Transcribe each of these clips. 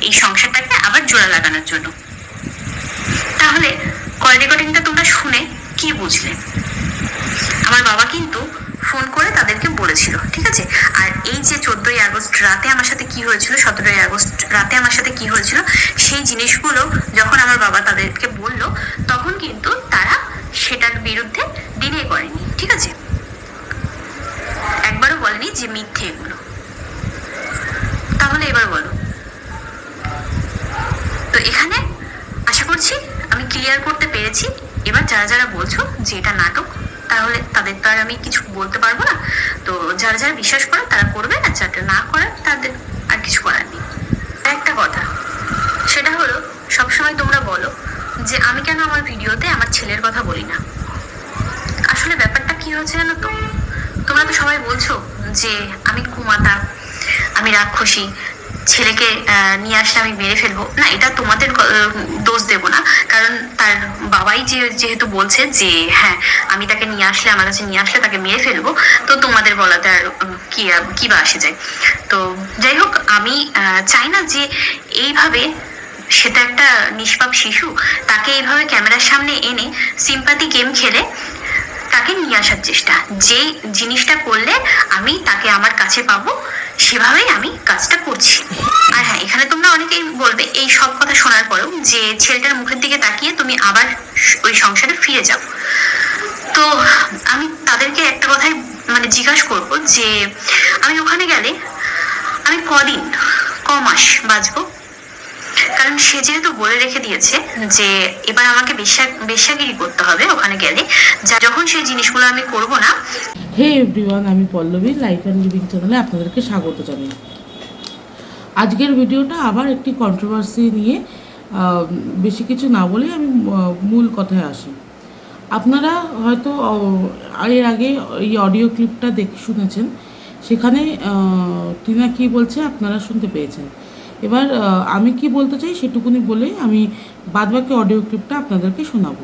এই সংসারটাকে আবার জোড়া লাগানোর জন্য। তাহলে কল রেকর্ডিংটা তোমরা শুনে কি বুঝলে? আমার বাবা কিন্তু ফোন করে তাদেরকে বলেছিল, ঠিক আছে? আর এই যে 14ই আগস্ট রাতে আমার সাথে কি হয়েছিল, 17ই আগস্ট রাতে আমার সাথে কি হয়েছিল, সেই জিনিসগুলো যখন আমার বাবা তাদেরকে বলল, তখন কিন্তু তারা সেটার বিরুদ্ধে ডিনে করেনি, ঠিক আছে? একবারও বলেনি যে মিথ্যে এগুলো। তাহলে এবার বলো। তো এখানে আশা করছি আমি ক্লিয়ার করতে পেরেছি। এবার যারা যারা বলছো যে এটা নাটক, তাহলে তাদের তো আর আমি কিছু বলতে পারবো না। তো যারা যারা বিশ্বাস করে তারা করবে, আর যারা না করে তাদের আর কিছু করার নেই। একটা কথা, সেটা হলো সবসময় তোমরা বলো যে আমি কেন আমার ভিডিওতে আমার ছেলের কথা বলি না। আসলে ব্যাপারটা কি হচ্ছে জানো তো, তোমরা তো সবাই বলছো যে আমি কুমাতা, আমি রাক্ষসী, ছেলেকে নিয়ে আসলে আমি মেরে ফেলবো। না, এটা তোমাদের দোষ দেবো না, কারণ তার বাবাই যেহেতু বলছে যে হ্যাঁ আমি তাকে নিয়ে আসলে, আমার কাছে নিয়ে আসলে তাকে মেরে ফেলবো, তো তোমাদের বলাতে আর কি বা আসে যায়। তো যাই হোক, আমি চাই না যে এইভাবে, সেটা একটা নিষ্পাপ শিশু, তাকে এইভাবে ক্যামেরার সামনে এনে সিম্পাথি গেম খেলে তাকে নিয়ে আসার চেষ্টা। যে জিনিসটা করলে আমি তাকে আমার কাছে পাবো, সেভাবেই আমি কাজটা করছি। আর হ্যাঁ, এখানে তোমরা অনেকেই বলবে এই সব কথা শোনার পরেও যে ছেলেটার মুখের দিকে তাকিয়ে তুমি আবার ওই সংসারে ফিরে যাও। তো আমি তাদেরকে একটা কথাই জিজ্ঞাসা করবো যে আমি ওখানে গেলে আমি কমাস বাঁচবো? কারণ সে যেহেতু বলে রেখে দিয়েছে যে এবার আমাকে বেশ্যাগিরি করতে হবে ওখানে গেলে, যখন সেই জিনিসগুলো আমি করব না। হে এভরিওয়ান, আমি পল্লবী, লাইফ অ্যান্ড লিভিং চ্যানেলে আপনাদেরকে স্বাগত জানাই। আজকের ভিডিওটা আবার একটি কন্ট্রোভার্সি নিয়ে, বেশি কিছু না বলেই আমি মূল কথায় আসি। আপনারা হয়তো এর আগে এই অডিও ক্লিপটা শুনেছেন, সেখানে টিনা কী বলছে আপনারা শুনতে পেয়েছেন। এবার আমি কি বলতে চাই সেটুকুনি বলে আমি বাদবাকি অডিও ক্লিপটা আপনাদেরকে শোনাবো।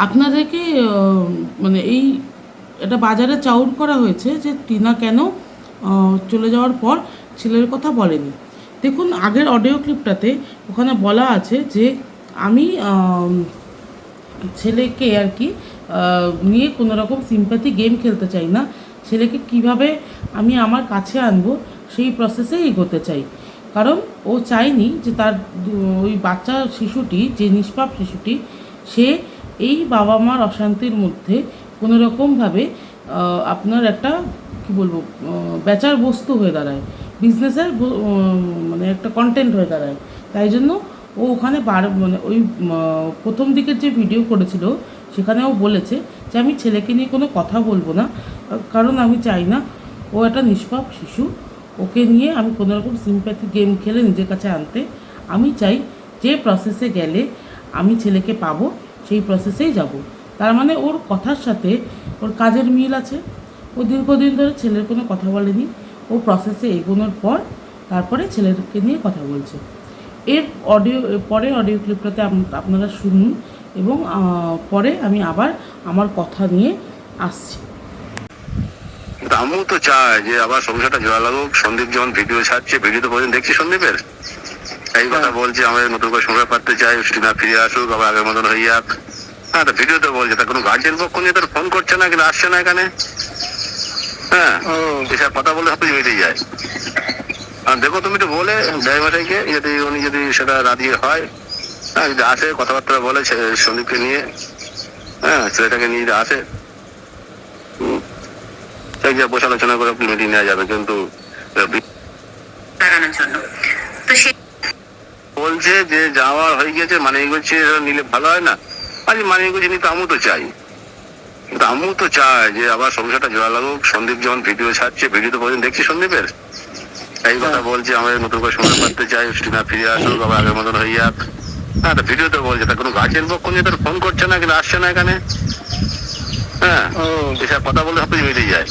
আপনাদেরকে এই এটা বাজারে চাউর করা হয়েছে যে টিনা কেন চলে যাওয়ার পর ছেলের কথা বলেনি। দেখুন, আগের অডিও ক্লিপটাতে ওখানে বলা আছে যে আমি ছেলেকে আর কি নিয়ে কোনো রকম সিম্প্যাথি গেম খেলতে চাই না, ছেলেকে কিভাবে আমি আমার কাছে আনবো সেই প্রসেসে এগোতে চাই। কারণ ও চায়নি যে তার ওই বাচ্চা শিশুটি, যে নিষ্পাপ শিশুটি, সে এই বাবা মার অশান্তির মধ্যে কোনো রকমভাবে আপনার একটা কি বলবো বেচার বস্তু হয়ে দাঁড়ায়, বিজনেসের একটা কন্টেন্ট হয়ে দাঁড়ায়। তাই জন্য ও ওখানে ওই প্রথম দিকের যে ভিডিও করেছিল সেখানে ও বলেছে যে আমি ছেলেকে নিয়ে কোনো কথা বলবো না, কারণ আমি চাই না ও একটা নিষ্পাপ শিশু, ওকে নিয়ে আমি কোনো রকম সিম্প্যাথি গেম খেলে নিজের কাছে আনতে। আমি চাই যে প্রসেসে গেলে আমি ছেলেকে পাবো সেই প্রসেসেই যাব। তার মানে ওর কথার সাথে ওর কাজের মিল আছে। ও দীর্ঘদিন ধরে ছেলের কোনো কথা বলেনি, ও প্রসেসে এগোনোর পর তারপরে ছেলেকে নিয়ে কথা বলছে। এর পরের অডিও ক্লিপটাতে আপনারা শুনুন, এবং পরে আমি আবার আমার কথা নিয়ে আসছি। আমু তো চায় যে আবার সংসারটা জোড়া লাগুক। সন্দীপ যখন ভিডিও ছাড়ছে, ভিডিও তো প্রতিদিন দেখছি সন্দীপের, এই কথা বলছে আমাদের নতুন করে সংসার পাততে চাই, টিনা ফিরে আসুক, আবার আগের মতন হয়ে যাক। হ্যাঁ, তো ভিডিওতে বলছে তার কোনো গার্জেন পক্ষ নিয়ে তার ফোন করছে না, কিন্তু আসছে না এখানে। হ্যাঁ, এসব কথা বলে সব মিটে যায়। আর দেখো, তুমি তো বলে ড্রাইভারকে উনি যদি সেটা রাজি হয়, হ্যাঁ, যদি আসে কথাবার্তা বলে সন্দীপকে নিয়ে, হ্যাঁ, ছেলেটাকে নিয়ে যদি আসে, বসে আলোচনা করে মিটিং নেওয়া যাবে। কিন্তু বলছে যে যাওয়ার হয়ে গেছে, মানে এগোচ্ছে, নিলে ভালো হয় না। আজ মানে এগোচ্ছে নিতে আমু তো চাই, কিন্তু আমু তো চায় যে আবার সংসারটা জোড়া লাগুক। সন্দীপ যখন ভিডিও ছাড়ছে, ভিডিও তো প্রতিদিন দেখছি সন্দীপের, এই কথা বলছে আমাদের নতুন করে সংসার পাততে চাই, টিনা ফিরে আসুক, আবার আগের মতন হয়ে যাক। হ্যাঁ, তো ভিডিও তো বলছে তার কোনো গার্জেন পক্ষ নিয়ে তার ফোন করছে না, কিন্তু আসছে না এখানে। হ্যাঁ, এসব কথা বলে সব মিটে যায়।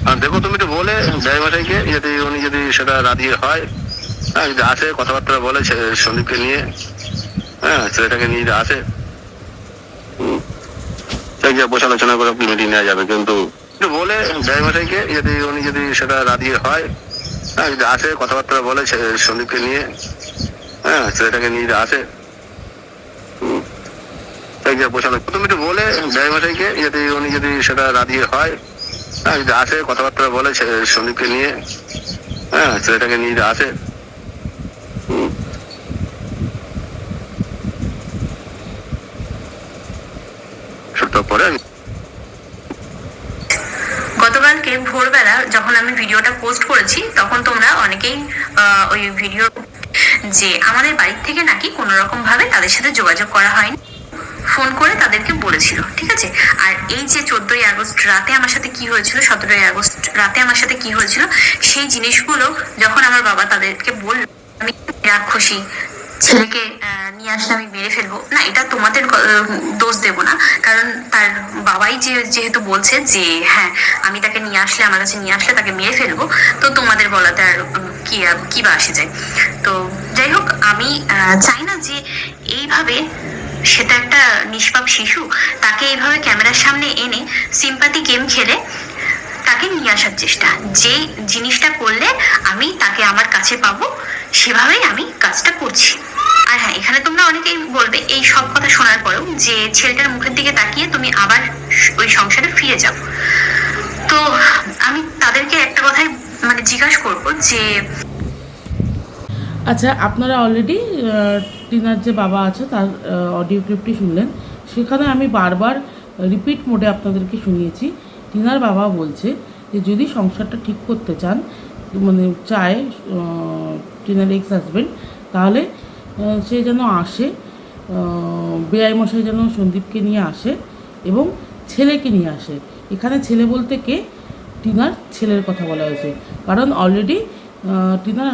আর দেখো, তুমি তো বলে ড্রাইভারকে উনি যদি সেটা রাজি হয়, হ্যাঁ, যদি আসে কথাবার্তা বলে সন্দীপকে নিয়ে, হ্যাঁ, ছেলেটাকে নিয়ে যদি আসে, বসে আলোচনা করে মিটিং নেওয়া যাবে। কিন্তু বলে ড্রাইভারকে উনি যদি সেটা রাজি হয়, হ্যাঁ যদি আসে কথাবার্তা বলে সন্দীপকে নিয়ে, হ্যাঁ ছেলেটাকে নিয়ে যদি আসে, বোঝানো প্রথমে একটু বলে ব্যয়মশাইকে যদি উনি যদি সেটা রাজি হয়, হ্যাঁ যদি আসে কথাবার্তা বলে সন্দীপকে নিয়ে, হ্যাঁ ছেলেটাকে নিয়ে যদি আসে, পরে গতকালকে ভোরবেলা যখন আমি ভিডিওটা পোস্ট করেছি তখন তোমরা অনেকেই ওই ভিডিও যে আমাদের বাড়ি থেকে নাকি কোনো রকম ভাবে তাদের সাথে যোগাযোগ করা হয়নি, ফোন করে তাদেরকে বলেছিল, ঠিক আছে। আর এই যে 14ই আগস্ট রাতে আমার সাথে কি হয়েছিল, 17ই আগস্ট রাতে আমার সাথে কি হয়েছিল, সেই জিনিসগুলো যখন আমার বাবা তাদেরকে বলল, আমি রাক্ষসী ছেলেকে নিয়ে আসলে আমি মেরে ফেলবো না, এটা তোমাদের দোষ দেবো না, কারণ তার বাবাই যেহেতু বলছে যে হ্যাঁ আমি তাকে নিয়ে আসলে, আমার কাছে নিয়ে আসলে তাকে মেরে ফেলবো, তো তোমাদের বলাতে আর কি বা আসে যায়। তো যাই হোক, আমি চাই না যে এইভাবে, সেটা একটা নিষ্পাপ শিশু, তাকে এইভাবে ক্যামেরার সামনে এনে সিম্পাথি গেম খেলে তাকে নিয়ে আসার চেষ্টা, যে জিনিসটা করলে আমি তাকে আমার কাছে পাবো সেভাবেই আমি কাজটা করছি। আর হ্যাঁ, এখানে তোমরা অনেকেই বলবে এই সব কথা শোনার পরেও যে ছেলেটার মুখের দিকে তাকিয়ে তুমি আবার ওই সংসারে ফিরে যাও। তো আমি তাদেরকে একটা কথাই জিজ্ঞাসা করবো যে আচ্ছা, আপনারা অলরেডি টিনার যে বাবা আছে তার অডিও ক্লিপটি শুনলেন। সেখানে আমি বারবার রিপিট মোডে আপনাদেরকে শুনিয়েছি। টিনার বাবা বলছে যে যদি সংসারটা ঠিক করতে চান, চায় টিনার এক্স হাজব্যান্ড, তাহলে সে যেন আসে, বেআই মশাই যেন সন্দীপকে নিয়ে আসে এবং ছেলেকে নিয়ে আসে। এখানে ছেলে বলতে কে? টিনার ছেলের কথা বলা হয়েছে, কারণ অলরেডি টিনার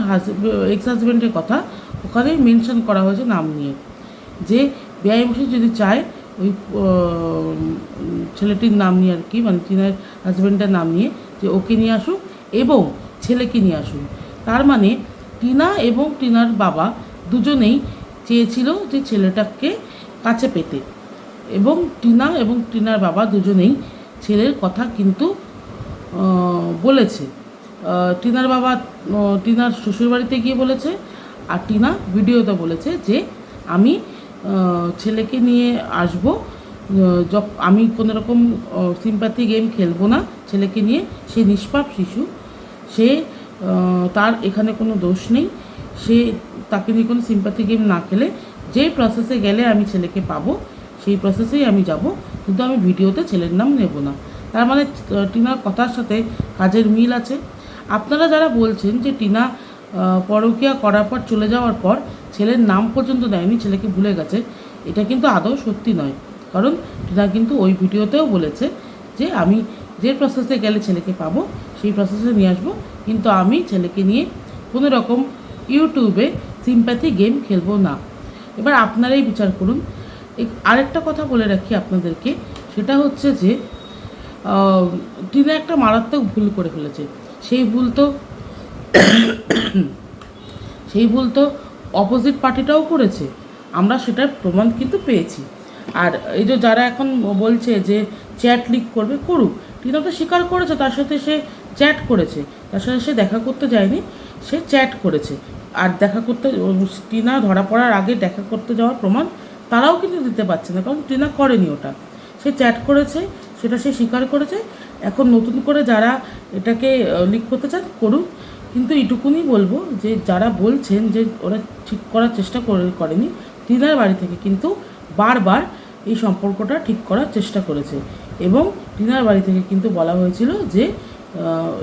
এক্স হাজব্যান্ডের কথা ওখানে মেনশন করা হয়েছে নাম নিয়ে, যে বেআই মশাই যদি চায় ওই ছেলেটির নাম নিয়ে আর কি, টিনার হাজব্যান্ডের নাম নিয়ে, যে ওকে নিয়ে আসুক এবং ছেলেকে নিয়ে আসুন। তার মানে টিনা এবং টিনার বাবা দুজনেই চেয়েছিল যে ছেলেটাকে কাছে পেতে, এবং টিনা এবং টিনার বাবা দুজনেই ছেলের কথা কিন্তু বলেছে। টিনার বাবা টিনার শ্বশুরবাড়িতে গিয়ে বলেছে, আর টিনা ভিডিওতে বলেছে যে আমি ছেলেকে নিয়ে আসবো, আমি কোনো রকম সিম্প্যাথি গেম খেলবো না ছেলেকে নিয়ে, সে নিষ্পাপ শিশু, সে তার এখানে কোনো দোষ নেই, সে তাকে নিয়ে কোনো সিম্প্যাথি গেম না খেলে যে প্রসেসে গেলে আমি ছেলেকে পাবো সেই প্রসেসেই আমি যাব, কিন্তু আমি ভিডিওতে ছেলের নাম নেব না। তার মানে টিনার কথার সাথে কাজের মিল আছে। আপনারা যারা বলছেন যে টিনা পরকীয়া করার পর চলে যাওয়ার পর ছেলের নাম পর্যন্ত দেয়নি, ছেলেকে ভুলে গেছে, এটা কিন্তু আদৌ সত্যি নয়। কারণ টিনা কিন্তু ওই ভিডিওতেও বলেছে যে আমি যে প্রসেসে গেলে ছেলেকে পাবো সেই প্রসেসে নিয়ে আসবো, কিন্তু আমি ছেলেকে নিয়ে কোনো রকম ইউটিউবে সিম্প্যাথি গেম খেলবো না। এবার আপনারাই বিচার করুন। আরেকটা কথা বলে রাখি আপনাদেরকে, সেটা হচ্ছে যে টিনা একটা মারাত্মক ভুল করে ফেলেছে। সেই ভুল তো অপোজিট পার্টিটাও করেছে, আমরা সেটার প্রমাণ কিন্তু পেয়েছি। আর এই যে যারা এখন বলছে যে চ্যাট লিক করবে, করুক, টিনা তো স্বীকার করেছে তার সাথে সে চ্যাট করেছে, তার সাথে সে দেখা করতে যায়নি, সে চ্যাট করেছে। আর দেখা করতে, টিনা ধরা পড়ার আগে দেখা করতে যাওয়ার প্রমাণ তারাও কিন্তু দিতে পারছে না, কারণ টিনা করেনি ওটা, সে চ্যাট করেছে, সেটা সে স্বীকার করেছে। এখন নতুন করে যারা এটাকে লিক করতে চান করুক, কিন্তু এইটুকুনি বলবো যে যারা বলছেন যে ওরা ঠিক করার চেষ্টা করেনি, টিনার বাড়ি থেকে কিন্তু বারবার এই সম্পর্কটা ঠিক করার চেষ্টা করেছে, এবং টিনার বাড়ি থেকে কিন্তু বলা হয়েছিল যে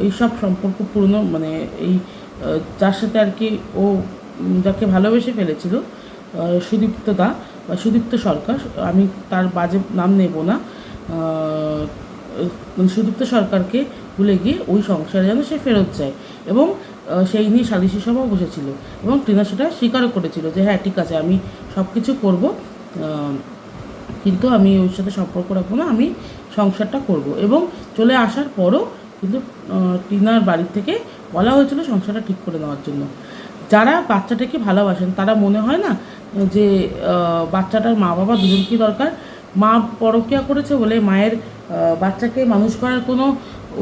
এই সব সম্পর্ক পুরনো, এই যার সাথে আর কি ও যাকে ভালোবেসে ফেলেছিল, সুদীপ্ত দা বা সুদীপ্ত সরকার, আমি তার বাজে নাম নেব না, সুদীপ্ত সরকারকে ভুলে গিয়ে ওই সংসারে যেন সে ফেরত যায়, এবং সেই নিয়ে সালিশি সভাও বসেছিল, এবং টিনা সেটা স্বীকারও করেছিল যে হ্যাঁ ঠিক আছে আমি সব কিছু করবো, কিন্তু আমি ওর সাথে সম্পর্ক রাখবো না, আমি সংসারটা করব। এবং চলে আসার পরও কিন্তু টিনার বাড়ি থেকে বলা হয়েছিল সংসারটা ঠিক করে নেওয়ার জন্য। যারা বাচ্চাটাকে ভালোবাসেন তারা মনে হয় না যে বাচ্চাটার মা বাবা দুজনকেই দরকার, মা পরকীয়া করেছে বলে মায়ের বাচ্চাকে মানুষ করার কোনো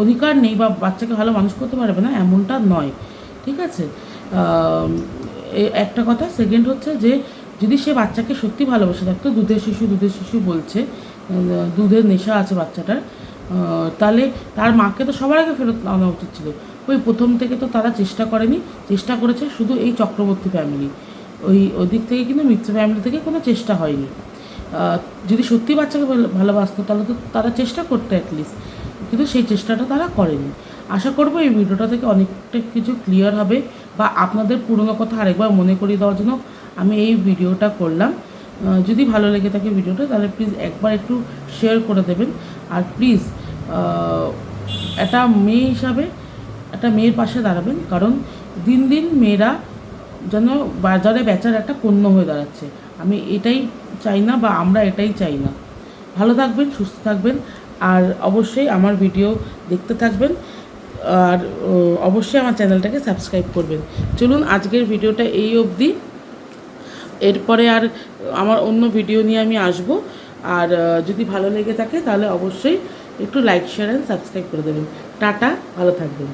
অধিকার নেই বা বাচ্চাকে ভালো মানুষ করতে পারবে না, এমনটা নয়। ঠিক আছে? একটা কথা। সেকেন্ড হচ্ছে যে যদি সে বাচ্চাকে সত্যি ভালোবাসে থাকতো, দুধের শিশু বলছে, দুধের নেশা আছে বাচ্চাটার, তাহলে তার মাকে তো সবার আগে ফেরত আনা উচিত ছিল। ওই প্রথম থেকে তো তারা চেষ্টা করেনি, চেষ্টা করেছে শুধু এই চক্রবর্তী ফ্যামিলি। ওদিক থেকে কিন্তু মিত্র ফ্যামিলি থেকে কোনো চেষ্টা হয়নি। যদি সত্যি বাচ্চাকে ভালোবাসতো তাহলে তো তারা চেষ্টা করতো অ্যাটলিস্ট, কিন্তু সেই চেষ্টাটা তারা করেনি। আশা করবো এই ভিডিওটা থেকে অনেকটা কিছু ক্লিয়ার হবে, বা আপনাদের পুরনো কথা আরেকবার মনে করিয়ে দেওয়ার জন্য আমি এই ভিডিওটা করলাম। যদি ভালো লেগে থাকে ভিডিওটা, তাহলে প্লিজ একবার একটু শেয়ার করে দেবেন। আর প্লিজ একটা মেয়ে হিসাবে একটা মেয়ের পাশে দাঁড়াবেন, কারণ দিন দিন মেয়েরা যেন বাজারে বেচার একটা পণ্য হয়ে দাঁড়াচ্ছে। আমি এটাই চাই না, বা আমরা এটাই চাই না। ভালো থাকবেন, সুস্থ থাকবেন, আর অবশ্যই আমার ভিডিও দেখতে থাকবেন, আর অবশ্যই আমার চ্যানেলটাকে সাবস্ক্রাইব করবেন। চলুন আজকের ভিডিওটা এই অবধি। এরপরে আর আমার অন্য ভিডিও নিয়ে আমি আসব। আর যদি ভালো লেগে থাকে তাহলে অবশ্যই একটু লাইক, শেয়ার অ্যান্ড সাবস্ক্রাইব করে দেবেন। টাটা, ভালো থাকবেন।